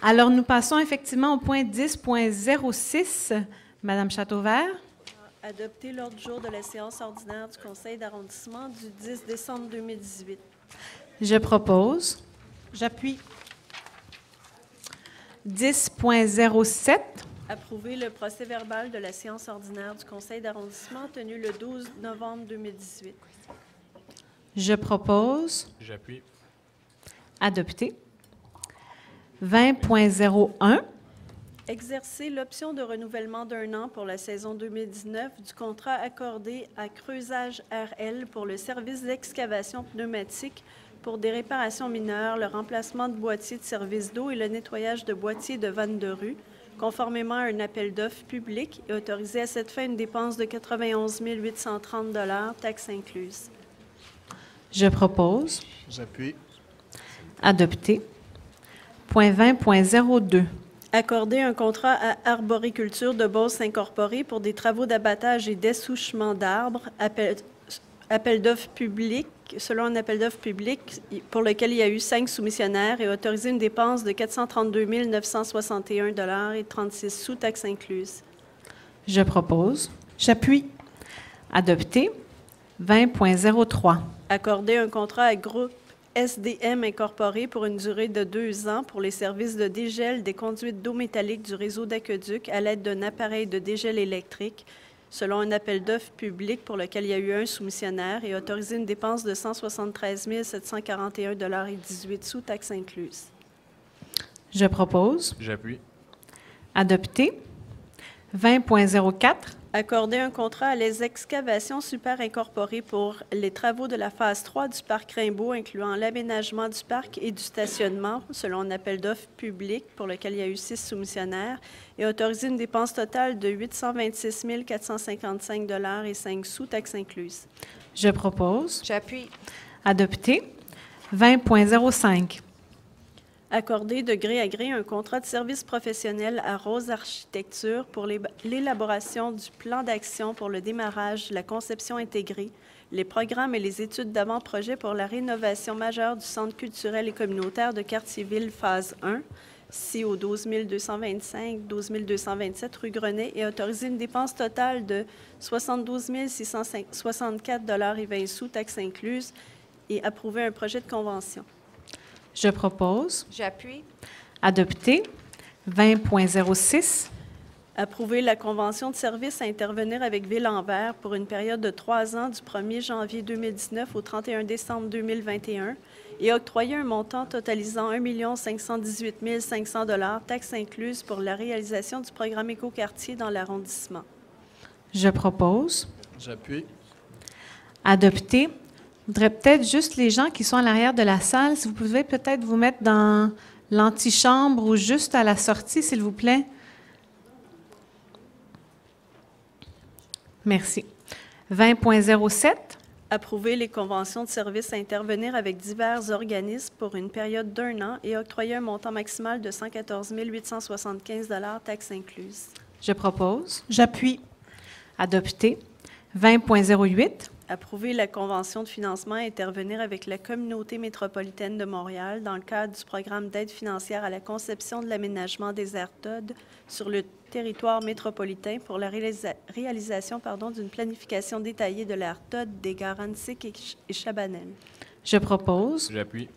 Alors, nous passons effectivement au point 10.06. Madame Châteauvert. Adopter l'ordre du jour de la séance ordinaire du Conseil d'arrondissement du 10 décembre 2018. Je propose. J'appuie. 10.07. Approuver le procès-verbal de la séance ordinaire du Conseil d'arrondissement tenue le 12 novembre 2018. Je propose. J'appuie. Adopter. 20.01. Exercer l'option de renouvellement d'un an pour la saison 2019 du contrat accordé à Creusage RL pour le service d'excavation pneumatique pour des réparations mineures, le remplacement de boîtiers de service d'eau et le nettoyage de boîtiers de vannes de rue, conformément à un appel d'offres public et autoriser à cette fin une dépense de 91 830 $, taxes incluses. Je propose. J'appuie. Adopter. Point 20.02. Accorder un contrat à Arboriculture de Beauce Incorporée pour des travaux d'abattage et dessouchement d'arbres, appel d'offres public, selon un appel d'offres public pour lequel il y a eu 5 soumissionnaires et autoriser une dépense de 432 961 $ et 36 sous, taxes incluses. Je propose. J'appuie. Adopter. 20.03. Accorder un contrat à Groupe SDM Incorporé pour une durée de 2 ans pour les services de dégel des conduites d'eau métallique du réseau d'aqueduc à l'aide d'un appareil de dégel électrique, selon un appel d'offres public pour lequel il y a eu 1 soumissionnaire et autoriser une dépense de 173 741 $ et 18 sous, taxes incluses. Je propose. J'appuie. Adopter. 20.04. Accorder un contrat à Les Excavations Super Incorporées pour les travaux de la phase 3 du parc Rimbaud, incluant l'aménagement du parc et du stationnement, selon un appel d'offres public pour lequel il y a eu 6 soumissionnaires, et autoriser une dépense totale de 826 455 $ et 5 sous, taxes incluses. Je propose. J'appuie. Adopter. 20.05. Accorder de gré à gré un contrat de service professionnel à Rose Architecture pour l'élaboration du plan d'action pour le démarrage, la conception intégrée, les programmes et les études d'avant-projet pour la rénovation majeure du Centre culturel et communautaire de Cartierville, phase 1, ici au 12 225, 12 227 rue Grenet, et autoriser une dépense totale de 72 664 $ et 20 sous, taxes incluses, et approuver un projet de convention. Je propose. J'appuie. Adopter. 20.06. Approuver la convention de service à intervenir avec Ville-en-Vert pour une période de 3 ans du 1er janvier 2019 au 31 décembre 2021 et octroyer un montant totalisant 1 518 500 $, taxes incluses, pour la réalisation du programme Écoquartier dans l'arrondissement. Je propose. J'appuie. Adopter. Je voudrais peut-être juste les gens qui sont à l'arrière de la salle, si vous pouvez peut-être vous mettre dans l'antichambre ou juste à la sortie, s'il vous plaît. Merci. 20.07. Approuver les conventions de service à intervenir avec divers organismes pour une période d'1 an et octroyer un montant maximal de 114 875 $, taxes incluses. Je propose. J'appuie. Adopter. 20.08. Approuver la convention de financement et intervenir avec la Communauté métropolitaine de Montréal dans le cadre du programme d'aide financière à la conception de l'aménagement des aires TOD sur le territoire métropolitain pour la réalisation d'une planification détaillée de l'aire TOD des gares Annecy et Chabanel. Je propose. J'appuie.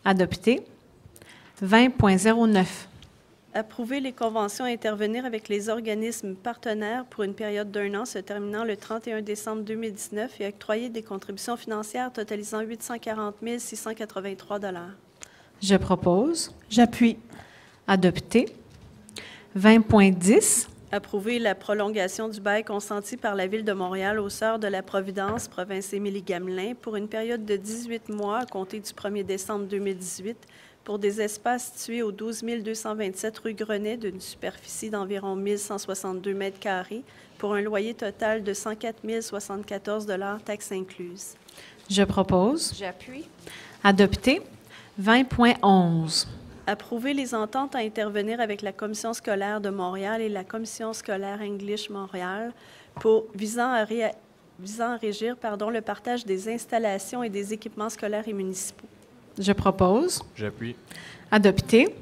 Adopter. 20.09. Approuver les conventions et intervenir avec les organismes partenaires pour une période d'1 an se terminant le 31 décembre 2019 et octroyer des contributions financières totalisant 840 683 $. Je propose. J'appuie. Adopter. 20.10. Approuver la prolongation du bail consenti par la Ville de Montréal aux Sœurs de la Providence, province Émilie-Gamelin, pour une période de 18 mois à compter du 1er décembre 2018 pour des espaces situés au 12 227 rue Grenet d'une superficie d'environ 1 162 mètres carrés pour un loyer total de 104 074 $, taxes incluses. Je propose. J'appuie. Adopter. 20.11. Approuver les ententes à intervenir avec la Commission scolaire de Montréal et la Commission scolaire English Montréal visant à régir le partage des installations et des équipements scolaires et municipaux. Je propose. J'appuie. Adopter.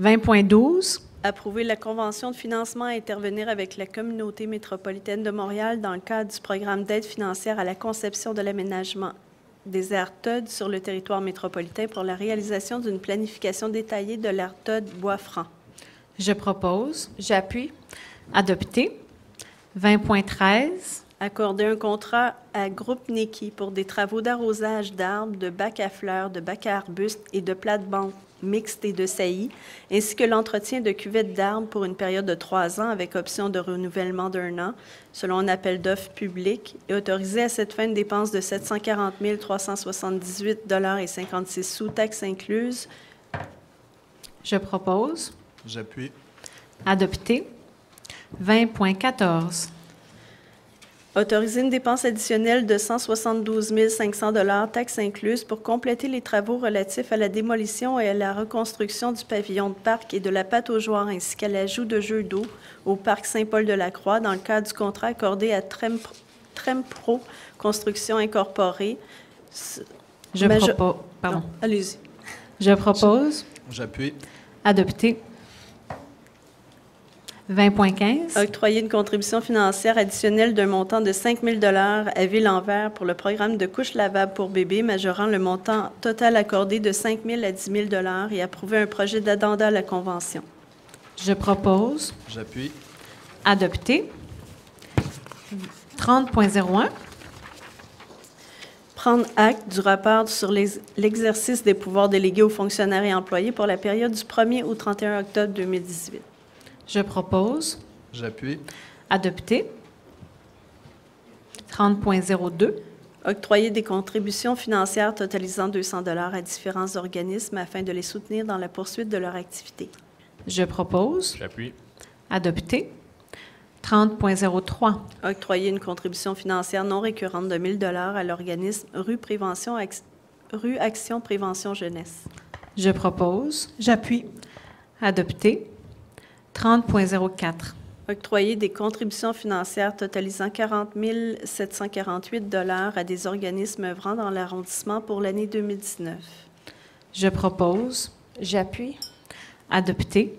20.12. Approuver la convention de financement à intervenir avec la Communauté métropolitaine de Montréal dans le cadre du programme d'aide financière à la conception de l'aménagement des aires TOD sur le territoire métropolitain pour la réalisation d'une planification détaillée de l'aire TOD Bois-Franc. Je propose. J'appuie. Adopté. 20.13. Accorder un contrat à Groupe Neki pour des travaux d'arrosage d'arbres, de bacs à fleurs, de bacs à arbustes et de plates-bandes mixtes et de saillies, ainsi que l'entretien de cuvettes d'arbres pour une période de 3 ans avec option de renouvellement d'1 an, selon un appel d'offres public, et autoriser à cette fin une dépense de 740 378,56 $, taxes incluses. Je propose. J'appuie. Adopté. 20.14. Autoriser une dépense additionnelle de 172 500 $, taxes incluses, pour compléter les travaux relatifs à la démolition et à la reconstruction du pavillon de parc et de la pataugeoire, ainsi qu'à l'ajout de jeux d'eau au parc Saint-Paul-de-la-Croix dans le cadre du contrat accordé à Trempro Construction Incorporée. Je propose. Pardon. Non, allez-y. Je propose. J'appuie. Adopté. 20.15. Octroyer une contribution financière additionnelle d'un montant de 5 000 $ à Ville-en-Vert pour le programme de couches lavables pour bébés, majorant le montant total accordé de 5 000 à 10 000 $ et approuver un projet d'addenda à la Convention. Je propose. J'appuie. Adopté. 30.01. Prendre acte du rapport sur l'exercice des pouvoirs délégués aux fonctionnaires et employés pour la période du 1er au 31 octobre 2018. Je propose. J'appuie. Adopté. 30.02. Octroyer des contributions financières totalisant 200 $ à différents organismes afin de les soutenir dans la poursuite de leur activité. Je propose. J'appuie. Adopté. 30.03. Octroyer une contribution financière non récurrente de 1 000 $ à l'organisme Rue Action Prévention Jeunesse. Je propose. J'appuie. Adopté. 30.04. Octroyer des contributions financières totalisant 40 748 $ à des organismes œuvrant dans l'arrondissement pour l'année 2019. Je propose. J'appuie. Adopté.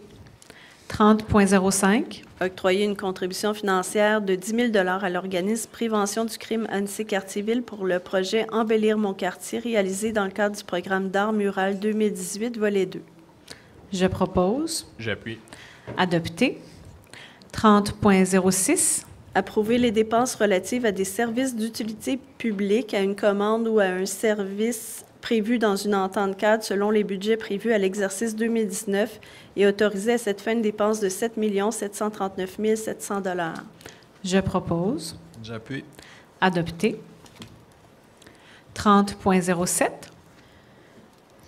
30.05. Octroyer une contribution financière de 10 000 $ à l'organisme Prévention du crime Annecy-Cartierville pour le projet Embellir mon quartier réalisé dans le cadre du programme d'art mural 2018, volet 2. Je propose. J'appuie. Adopté. 30.06. Approuver les dépenses relatives à des services d'utilité publique, à une commande ou à un service prévu dans une entente cadre selon les budgets prévus à l'exercice 2019 et autoriser à cette fin une dépense de 7 739 700 $. Je propose. J'appuie. Adopté. 30.07.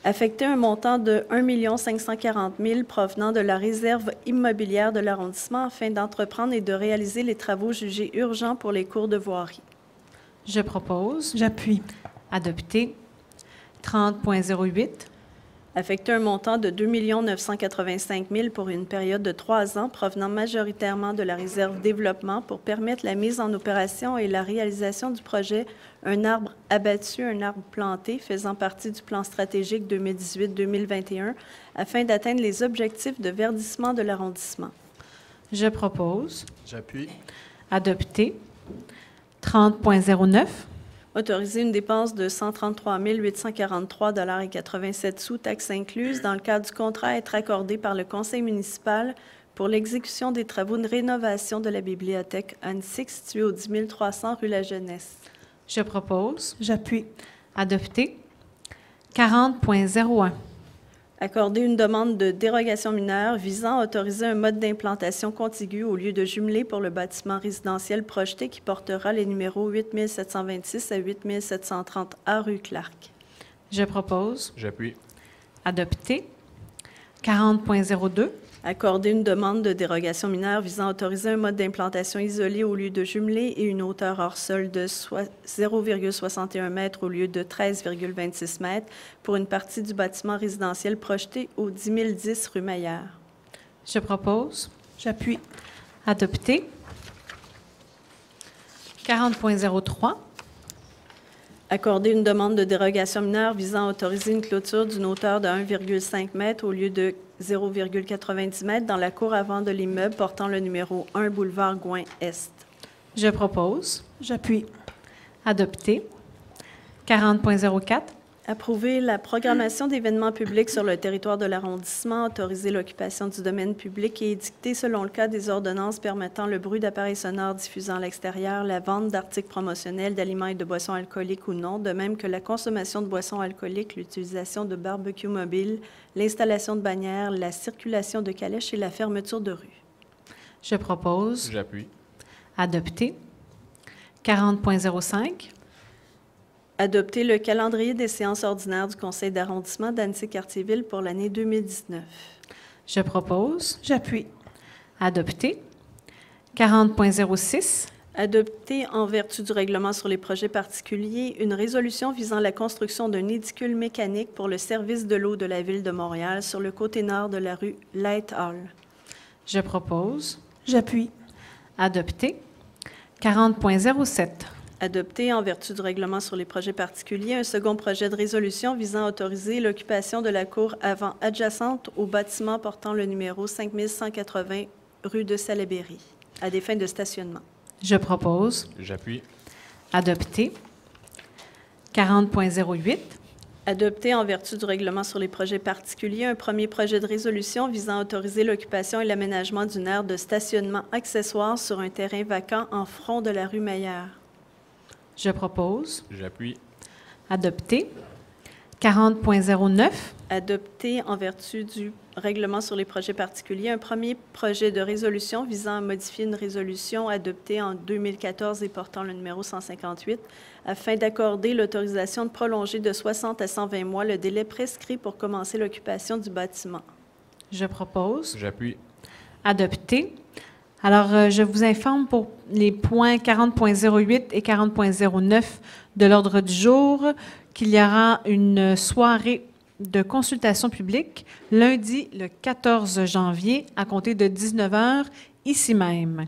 Affecter un montant de 1 540 000 provenant de la réserve immobilière de l'arrondissement afin d'entreprendre et de réaliser les travaux jugés urgents pour les cours de voirie. Je propose. J'appuie. Adopté. 30.08. Affecter un montant de 2 985 000 pour une période de 3 ans provenant majoritairement de la réserve développement pour permettre la mise en opération et la réalisation du projet Un arbre abattu, un arbre planté, faisant partie du plan stratégique 2018-2021, afin d'atteindre les objectifs de verdissement de l'arrondissement. Je propose. J'appuie. Adopté. 30.09. Autoriser une dépense de 133 843,87 $, taxes incluses, dans le cadre du contrat à être accordé par le conseil municipal pour l'exécution des travaux de rénovation de la bibliothèque Annecy située au 10 300 rue La Jeunesse. Je propose. J'appuie. Adopté. 40.01. Accorder une demande de dérogation mineure visant à autoriser un mode d'implantation contigu au lieu de jumelé pour le bâtiment résidentiel projeté qui portera les numéros 8726 à 8730 A rue Clark. Je propose. J'appuie. Adopté. 40.02. Accorder une demande de dérogation mineure visant à autoriser un mode d'implantation isolé au lieu de jumelé et une hauteur hors sol de 0,61 m au lieu de 13,26 m pour une partie du bâtiment résidentiel projeté au 10 010 rue Maillard. Je propose. J'appuie. Adopté. 40.03. Accorder une demande de dérogation mineure visant à autoriser une clôture d'une hauteur de 1,5 m au lieu de 0,90 m dans la cour avant de l'immeuble portant le numéro 1 boulevard Gouin-Est. Je propose. J'appuie. Adopté. 40.04. Approuver la programmation d'événements publics sur le territoire de l'arrondissement, autoriser l'occupation du domaine public et édicter selon le cas des ordonnances permettant le bruit d'appareils sonores diffusant à l'extérieur, la vente d'articles promotionnels, d'aliments et de boissons alcooliques ou non, de même que la consommation de boissons alcooliques, l'utilisation de barbecues mobiles, l'installation de bannières, la circulation de calèches et la fermeture de rues. Je propose. J'appuie. Adopté. 40.05. Adopter le calendrier des séances ordinaires du Conseil d'arrondissement d'Annecy-Cartierville pour l'année 2019. Je propose. J'appuie. Adopté. 40.06. Adopter, en vertu du règlement sur les projets particuliers, une résolution visant la construction d'un édicule mécanique pour le service de l'eau de la Ville de Montréal sur le côté nord de la rue Light Hall. Je propose. J'appuie. Adopté. 40.07. Adopter, en vertu du règlement sur les projets particuliers, un second projet de résolution visant à autoriser l'occupation de la cour avant adjacente au bâtiment portant le numéro 5180 rue de Salaberry, à des fins de stationnement. Je propose. J'appuie. Adopté. 40.08. Adopter, en vertu du règlement sur les projets particuliers, un premier projet de résolution visant à autoriser l'occupation et l'aménagement d'une aire de stationnement accessoire sur un terrain vacant en front de la rue Meilleur. Je propose. J'appuie. Adopté. 40.09. Adopter, en vertu du règlement sur les projets particuliers, un premier projet de résolution visant à modifier une résolution adoptée en 2014 et portant le numéro 158, afin d'accorder l'autorisation de prolonger de 60 à 120 mois le délai prescrit pour commencer l'occupation du bâtiment. Je propose. J'appuie. Adopté. Alors, je vous informe pour les points 40.08 et 40.09 de l'ordre du jour qu'il y aura une soirée de consultation publique lundi le 14 janvier à compter de 19 h ici même.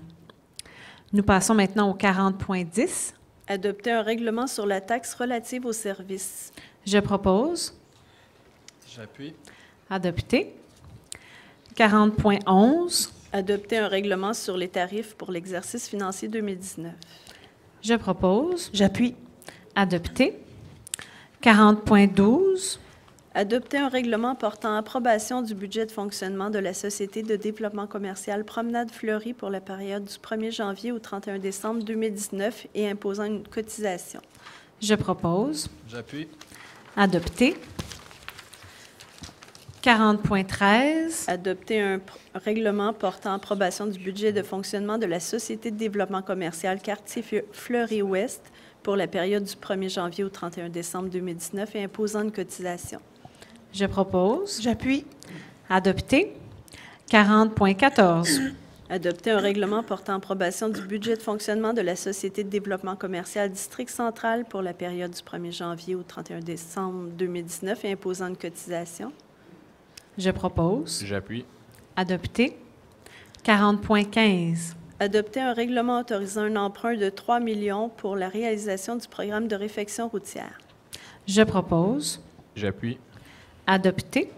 Nous passons maintenant au 40.10. Adopter un règlement sur la taxe relative aux services. Je propose. J'appuie. Adopté. 40.11. Adopter un règlement sur les tarifs pour l'exercice financier 2019. Je propose. J'appuie. Adopté. 40.12. Adopter un règlement portant approbation du budget de fonctionnement de la Société de développement commercial Promenade Fleurie pour la période du 1er janvier au 31 décembre 2019 et imposant une cotisation. Je propose. J'appuie. Adopté. 40.13. Adopter un règlement portant approbation du budget de fonctionnement de la Société de développement commercial Quartier Fleury-Ouest pour la période du 1er janvier au 31 décembre 2019 et imposant une cotisation. Je propose. J'appuie. Adopté. 40.14. Adopter un règlement portant approbation du budget de fonctionnement de la Société de développement commercial District Central pour la période du 1er janvier au 31 décembre 2019 et imposant une cotisation. Je propose. J'appuie. Adopté. 40.15. Adopter un règlement autorisant un emprunt de 3 millions pour la réalisation du programme de réfection routière. Je propose. J'appuie. Adopté.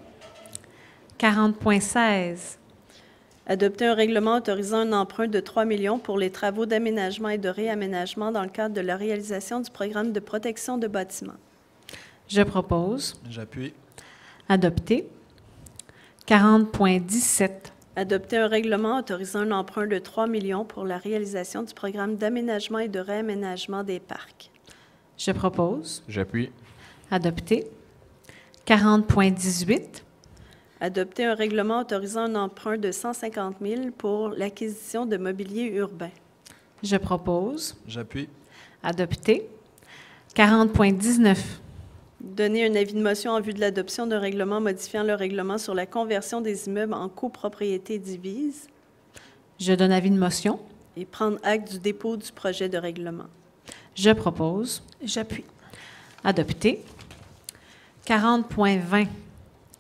40.16. Adopter un règlement autorisant un emprunt de 3 millions pour les travaux d'aménagement et de réaménagement dans le cadre de la réalisation du programme de protection de bâtiments. Je propose. J'appuie. Adopté. 40.17. Adopter un règlement autorisant un emprunt de 3 millions pour la réalisation du programme d'aménagement et de réaménagement des parcs. Je propose. J'appuie. Adopté. 40.18. Adopter un règlement autorisant un emprunt de 150 000 pour l'acquisition de mobilier urbain. Je propose. J'appuie. Adopté. 40.19. Donner un avis de motion en vue de l'adoption d'un règlement modifiant le règlement sur la conversion des immeubles en copropriété divise Je donne avis de motion. et prendre acte du dépôt du projet de règlement. Je propose. J'appuie. Adopté. 40.20.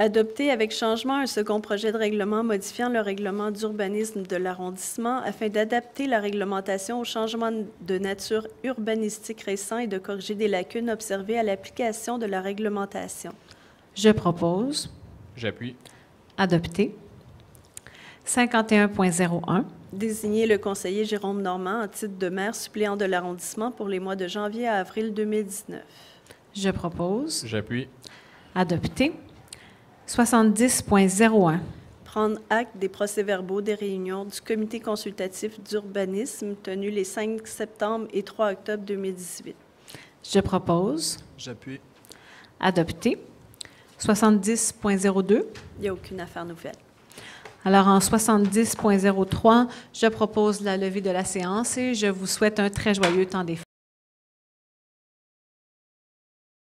Adopter avec changement un second projet de règlement modifiant le règlement d'urbanisme de l'arrondissement afin d'adapter la réglementation aux changements de nature urbanistique récents et de corriger des lacunes observées à l'application de la réglementation. Je propose. J'appuie. Adopter. 51.01. Désigner le conseiller Jérôme Normand en titre de maire suppléant de l'arrondissement pour les mois de janvier à avril 2019. Je propose. J'appuie. Adopter. 70.01. Prendre acte des procès-verbaux des réunions du comité consultatif d'urbanisme tenues les 5 septembre et 3 octobre 2018. Je propose. J'appuie. Adopter. 70.02. Il n'y a aucune affaire nouvelle. Alors, en 70.03, je propose la levée de la séance et je vous souhaite un très joyeux temps des fêtes.